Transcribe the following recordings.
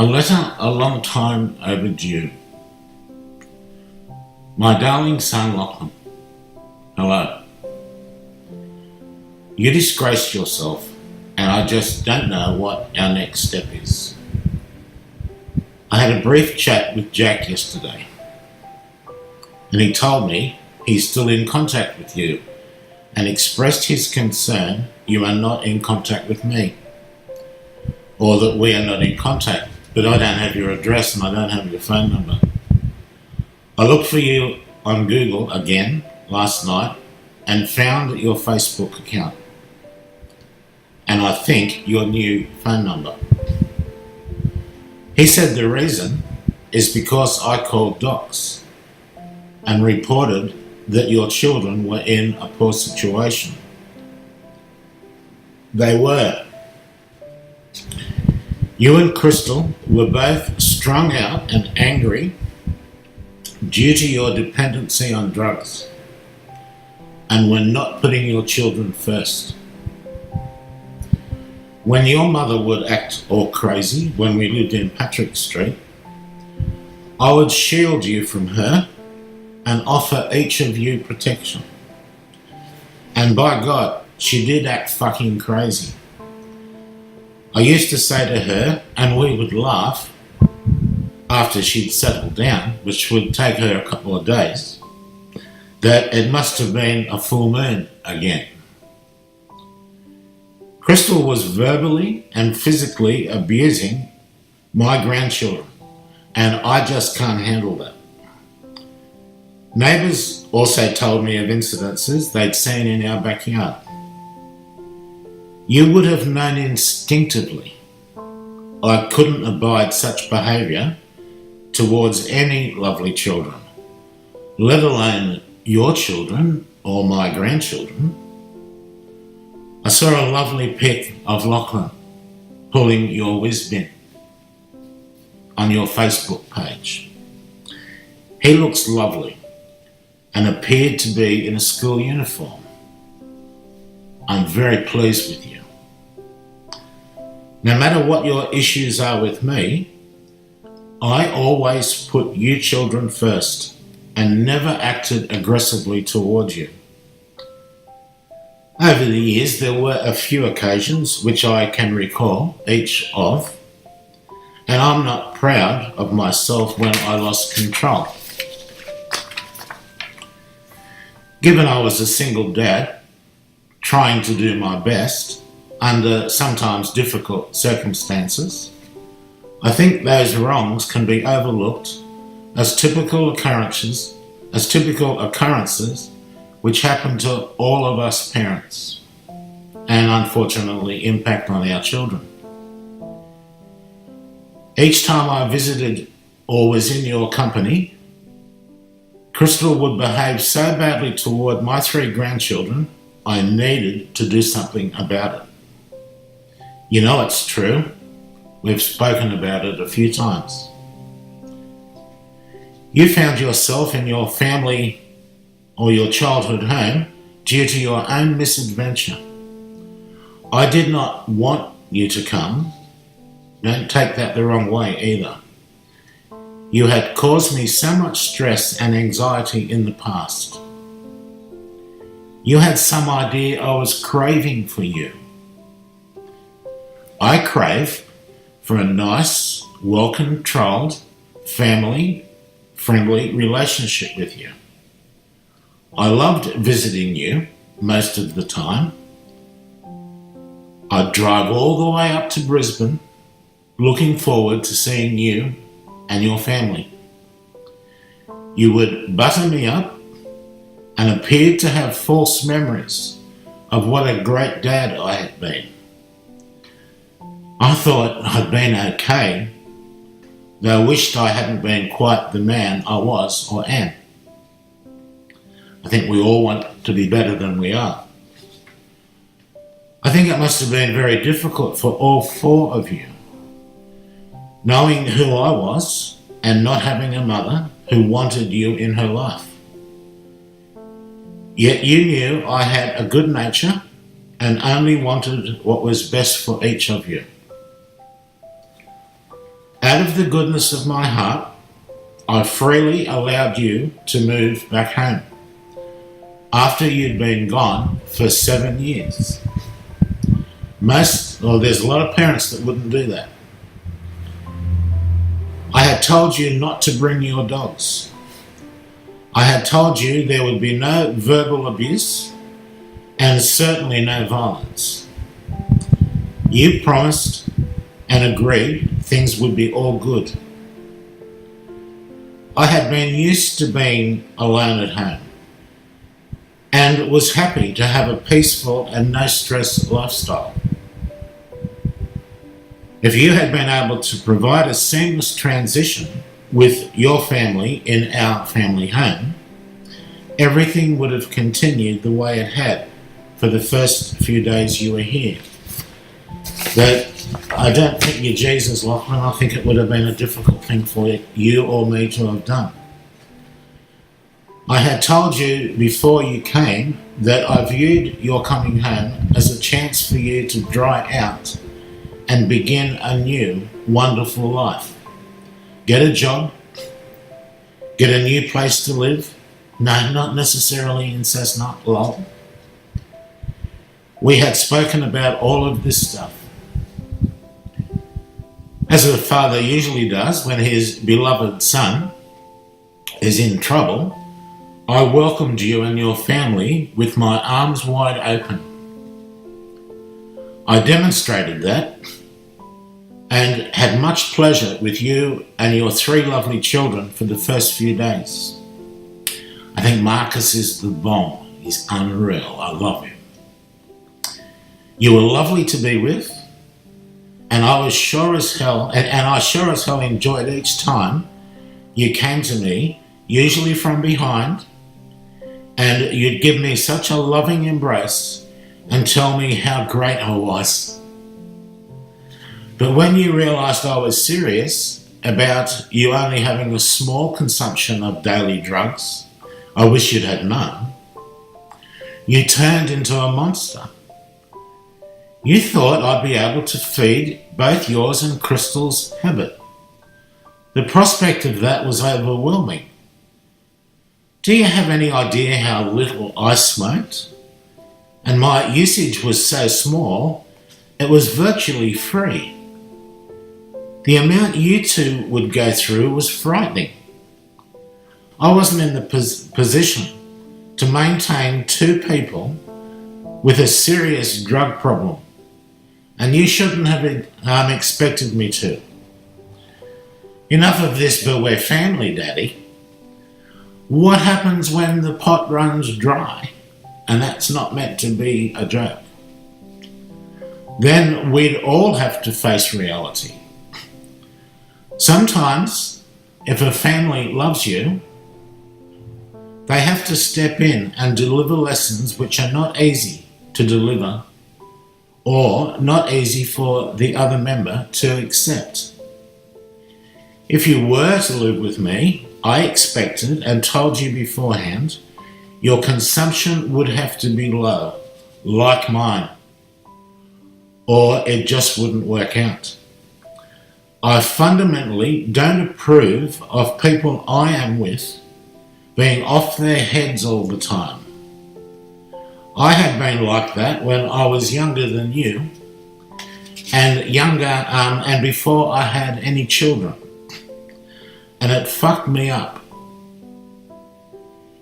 A letter a long time overdue. My darling son Lachlan, hello. You disgraced yourself, and I just don't know what our next step is. I had a brief chat with Jack yesterday, and he told me he's still in contact with you and expressed his concern you are not in contact with me, or that we are not in contact, but I don't have your address and I don't have your phone number. I looked for you on Google again last night and found your Facebook account, and I think your new phone number. He said the reason is because I called Docs and reported that your children were in a poor situation. They were. You and Crystal were both strung out and angry due to your dependency on drugs and were not putting your children first. When your mother would act all crazy when we lived in Patrick Street, I would shield you from her and offer each of you protection. And by God, she did act fucking crazy. I used to say to her, and we would laugh after she'd settled down, which would take her a couple of days, that it must have been a full moon again. Crystal was verbally and physically abusing my grandchildren, and I just can't handle that. Neighbours also told me of incidences they'd seen in our backyard. You would have known instinctively I couldn't abide such behaviour towards any lovely children, let alone your children or my grandchildren. I saw a lovely pic of Lachlan pulling your whiz bin on your Facebook page. He looks lovely and appeared to be in a school uniform. I'm very pleased with you. No matter what your issues are with me, I always put you children first and never acted aggressively towards you. Over the years, there were a few occasions which I can recall each of, and I'm not proud of myself when I lost control. Given I was a single dad, trying to do my best under sometimes difficult circumstances, I think those wrongs can be overlooked as typical occurrences which happen to all of us parents and unfortunately impact on our children. Each time I visited or was in your company, Crystal would behave so badly toward my 3 grandchildren, I needed to do something about it. You know it's true. We've spoken about it a few times. You found yourself in your family or your childhood home due to your own misadventure. I did not want you to come. Don't take that the wrong way either. You had caused me so much stress and anxiety in the past. You had some idea I was craving for you. I crave for a nice, well-controlled, family-friendly relationship with you. I loved visiting you most of the time. I'd drive all the way up to Brisbane, looking forward to seeing you and your family. You would butter me up and appeared to have false memories of what a great dad I had been. I thought I'd been okay, though I wished I hadn't been quite the man I was or am. I think we all want to be better than we are. I think it must have been very difficult for all 4 of you, knowing who I was and not having a mother who wanted you in her life. Yet you knew I had a good nature and only wanted what was best for each of you. out of the goodness of my heart, I freely allowed you to move back home after you'd been gone for 7 years. There's a lot of parents that wouldn't do that. I had told you not to bring your dogs. I had told you there would be no verbal abuse and certainly no violence. You promised and agreed things would be all good. I had been used to being alone at home and was happy to have a peaceful and no stress lifestyle. If you had been able to provide a seamless transition with your family in our family home, everything would have continued the way it had for the first few days you were here. But I don't think you're Jesus, Lachlan. I think it would have been a difficult thing for you or me to have done. I had told you before you came that I viewed your coming home as a chance for you to dry out and begin a new, wonderful life. Get a job, get a new place to live. No, not necessarily in Cessna, lol. We had spoken about all of this stuff. As a father usually does when his beloved son is in trouble, I welcomed you and your family with my arms wide open. I demonstrated that and had much pleasure with you and your 3 lovely children for the first few days. I think Marcus is the bomb. He's unreal. I love him. You were lovely to be with, and I sure as hell enjoyed each time you came to me, usually from behind, and you'd give me such a loving embrace and tell me how great I was. But when you realised I was serious about you only having a small consumption of daily drugs, I wish you'd had none, you turned into a monster. You thought I'd be able to feed both yours and Crystal's habit. The prospect of that was overwhelming. Do you have any idea how little I smoked? And my usage was so small, it was virtually free. The amount you two would go through was frightening. I wasn't in the position to maintain 2 people with a serious drug problem, and you shouldn't have expected me to. Enough of this, but we're family, Daddy. What happens when the pot runs dry? And that's not meant to be a joke. Then we'd all have to face reality. Sometimes, if a family loves you, they have to step in and deliver lessons which are not easy to deliver or not easy for the other member to accept. If you were to live with me, I expected and told you beforehand your consumption would have to be low, like mine, or it just wouldn't work out. I fundamentally don't approve of people I am with being off their heads all the time. I had been like that when I was younger than you, and before I had any children, and it fucked me up.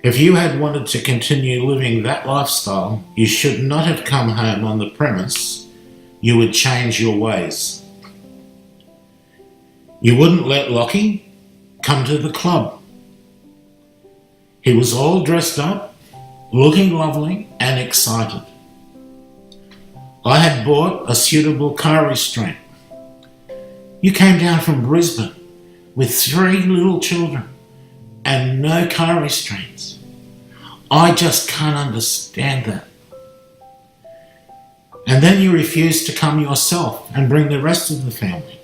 If you had wanted to continue living that lifestyle, you should not have come home on the premise you would change your ways. You wouldn't let Lockie come to the club. He was all dressed up, looking lovely and excited. I had bought a suitable car restraint. You came down from Brisbane with 3 little children and no car restraints. I just can't understand that. And then you refused to come yourself and bring the rest of the family.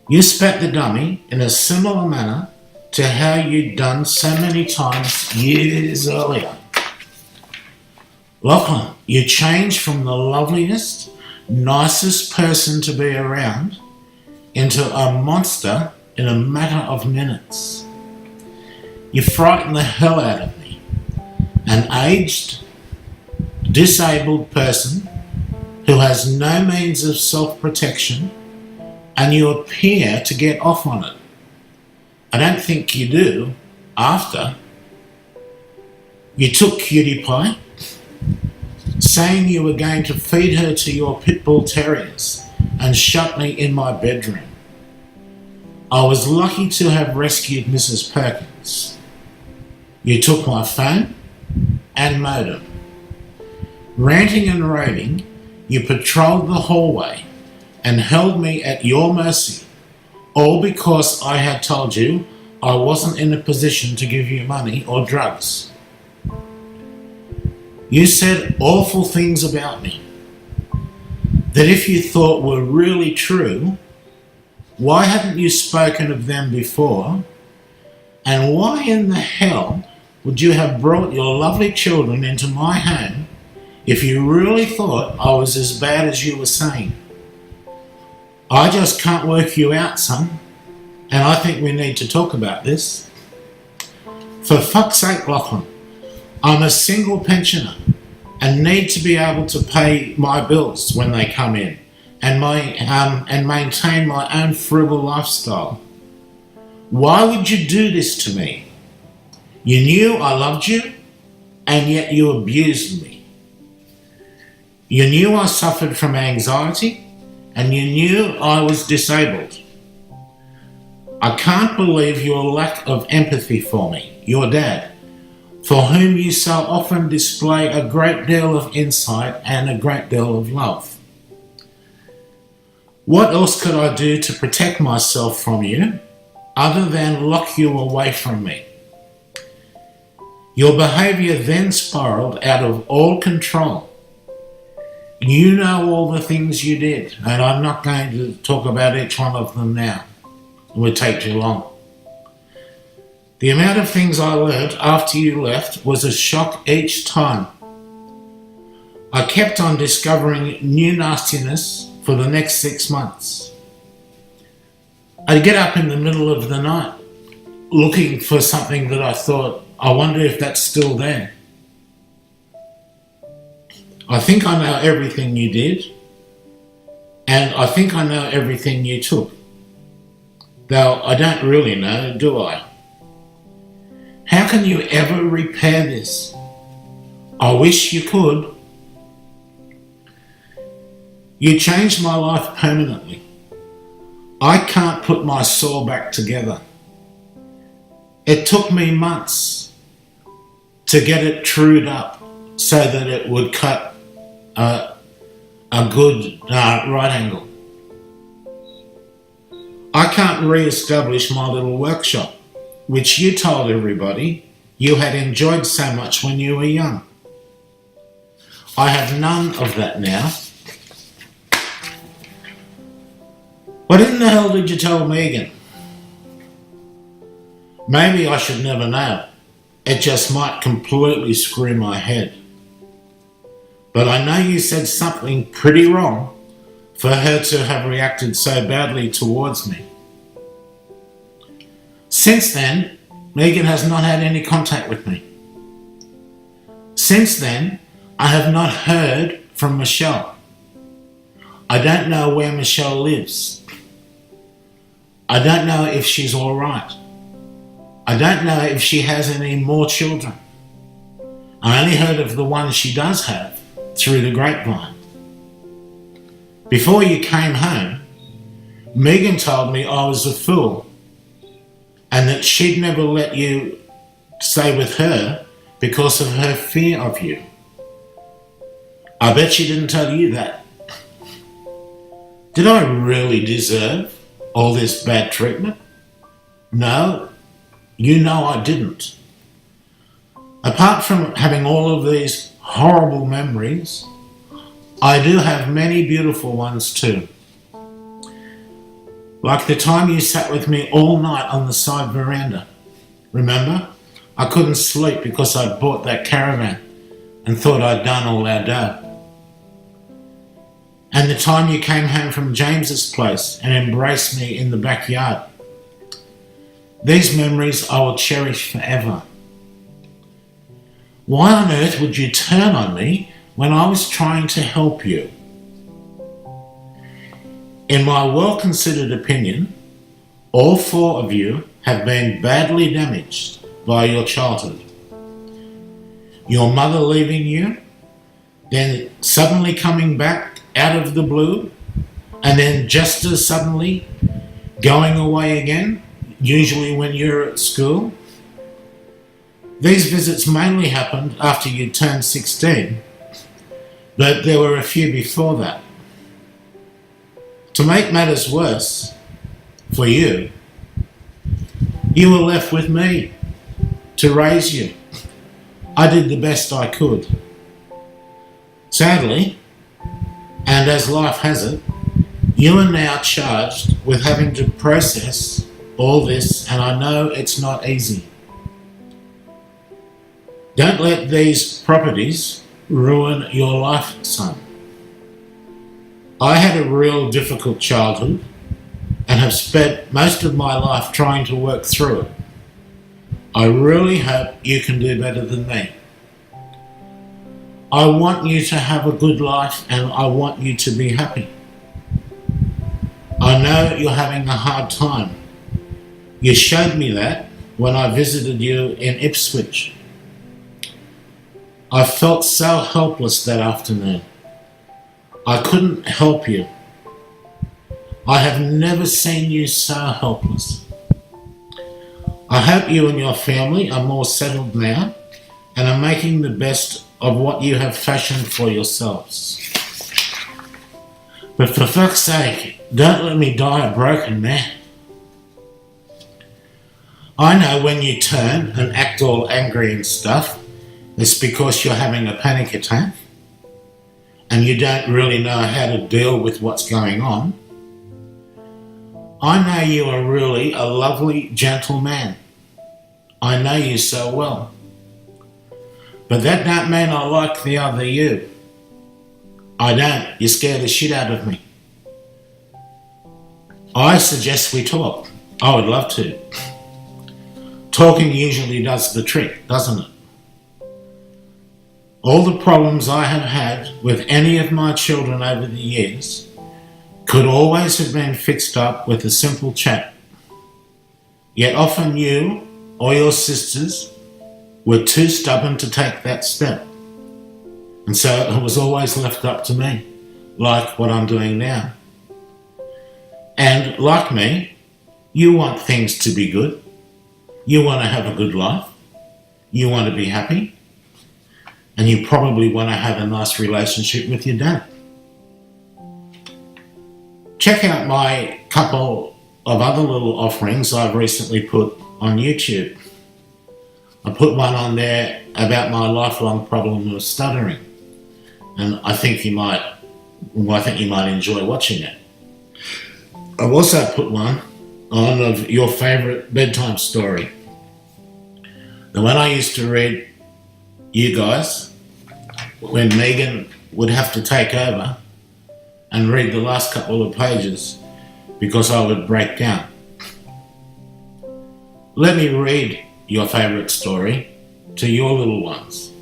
You spat the dummy in a similar manner to how you'd done so many times years earlier. Lachlan, you changed from the loveliest, nicest person to be around into a monster in a matter of minutes. You frightened the hell out of me. An aged, disabled person who has no means of self-protection, and you appear to get off on it. I don't think you do. After you took Cutie Pie, saying you were going to feed her to your pit bull terriers, and shut me in my bedroom. I was lucky to have rescued Mrs. Perkins. You took my phone and modem. Ranting and raving, you patrolled the hallway and held me at your mercy, all because I had told you I wasn't in a position to give you money or drugs. You said awful things about me that if you thought were really true, why hadn't you spoken of them before? And why in the hell would you have brought your lovely children into my home if you really thought I was as bad as you were saying? I just can't work you out, son, and I think we need to talk about this. For fuck's sake, Lachlan, I'm a single pensioner and need to be able to pay my bills when they come in and maintain my own frugal lifestyle. Why would you do this to me? You knew I loved you, and yet you abused me. You knew I suffered from anxiety, and you knew I was disabled. I can't believe your lack of empathy for me, your dad, for whom you so often display a great deal of insight and a great deal of love. What else could I do to protect myself from you other than lock you away from me? Your behaviour then spiralled out of all control. You know all the things you did, and I'm not going to talk about each one of them now. It would take too long. The amount of things I learned after you left was a shock each time. I kept on discovering new nastiness for the next 6 months. I'd get up in the middle of the night looking for something that I thought, I wonder if that's still there. I think I know everything you did, and I think I know everything you took. Though I don't really know, do I? How can you ever repair this? I wish you could. You changed my life permanently. I can't put my soul back together. It took me months to get it trued up so that it would cut a good right angle. I can't re-establish my little workshop, which you told everybody you had enjoyed so much when you were young. I have none of that now. What in the hell did you tell Megan? Maybe I should never know. It just might completely screw my head. But I know you said something pretty wrong for her to have reacted so badly towards me. Since then, Megan has not had any contact with me. Since then, I have not heard from Michelle. I don't know where Michelle lives. I don't know if she's all right. I don't know if she has any more children. I only heard of the one she does have through the grapevine. Before you came home, Megan told me I was a fool and that she'd never let you stay with her because of her fear of you. I bet she didn't tell you that. Did I really deserve all this bad treatment? No, you know I didn't. Apart from having all of these horrible memories, I do have many beautiful ones too. Like the time you sat with me all night on the side veranda. Remember? I couldn't sleep because I'd bought that caravan and thought I'd done all our dough. and the time you came home from James's place and embraced me in the backyard. These memories I will cherish forever. Why on earth would you turn on me when I was trying to help you? In my well-considered opinion, all four of you have been badly damaged by your childhood. Your mother leaving you, then suddenly coming back out of the blue, and then just as suddenly going away again, usually when you're at school. These visits mainly happened after you turned 16, but there were a few before that. To make matters worse for you, you were left with me to raise you. I did the best I could. Sadly, and as life has it, you are now charged with having to process all this, and I know it's not easy. Don't let these properties ruin your life, son. I had a real difficult childhood and have spent most of my life trying to work through it. I really hope you can do better than me. I want you to have a good life and I want you to be happy. I know you're having a hard time. You showed me that when I visited you in Ipswich. I felt so helpless that afternoon. I couldn't help you. I have never seen you so helpless. I hope you and your family are more settled now and are making the best of what you have fashioned for yourselves. But for fuck's sake, don't let me die a broken man. I know when you turn and act all angry and stuff, it's because you're having a panic attack and you don't really know how to deal with what's going on. I know you are really a lovely, gentle man. I know you so well. But that don't mean I like the other you. I don't. You scare the shit out of me. I suggest we talk. I would love to. Talking usually does the trick, doesn't it? All the problems I have had with any of my children over the years could always have been fixed up with a simple chat. Yet often you or your sisters were too stubborn to take that step. And so it was always left up to me, like what I'm doing now. And like me, you want things to be good. You want to have a good life. You want to be happy. And you probably want to have a nice relationship with your dad. Check out my couple of other little offerings I've recently put on YouTube. I put one on there about my lifelong problem of stuttering, and I think you might enjoy watching it. I've also put one on of your favourite bedtime story, the one I used to read you guys when Megan would have to take over and read the last couple of pages because I would break down. Let me read your favourite story to your little ones.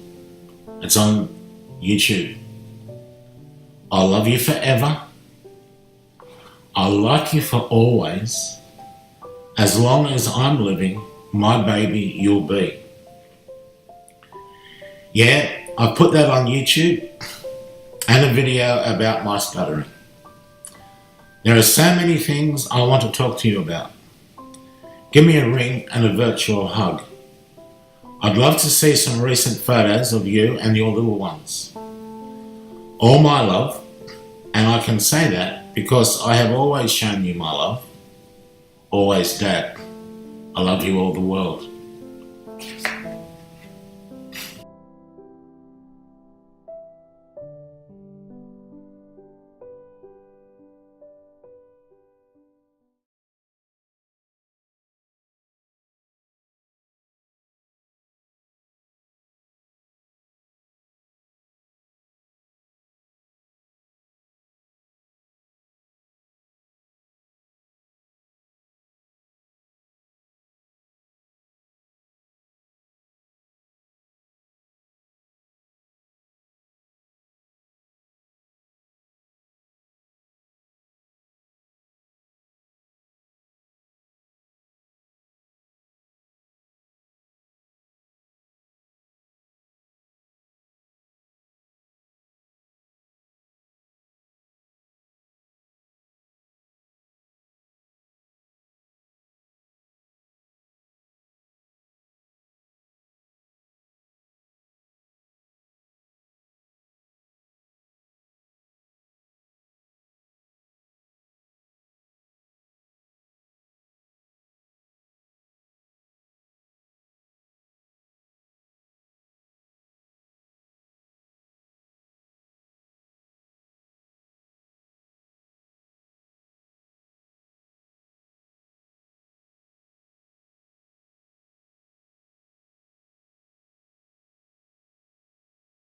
It's on YouTube. I love you forever. I like you for always. As long as I'm living, my baby you'll be. Yeah, I put that on YouTube and a video about my stuttering. There are so many things I want to talk to you about. Give me a ring and a virtual hug. I'd love to see some recent photos of you and your little ones. All my love, and I can say that because I have always shown you my love. Always, Dad. I love you all the world.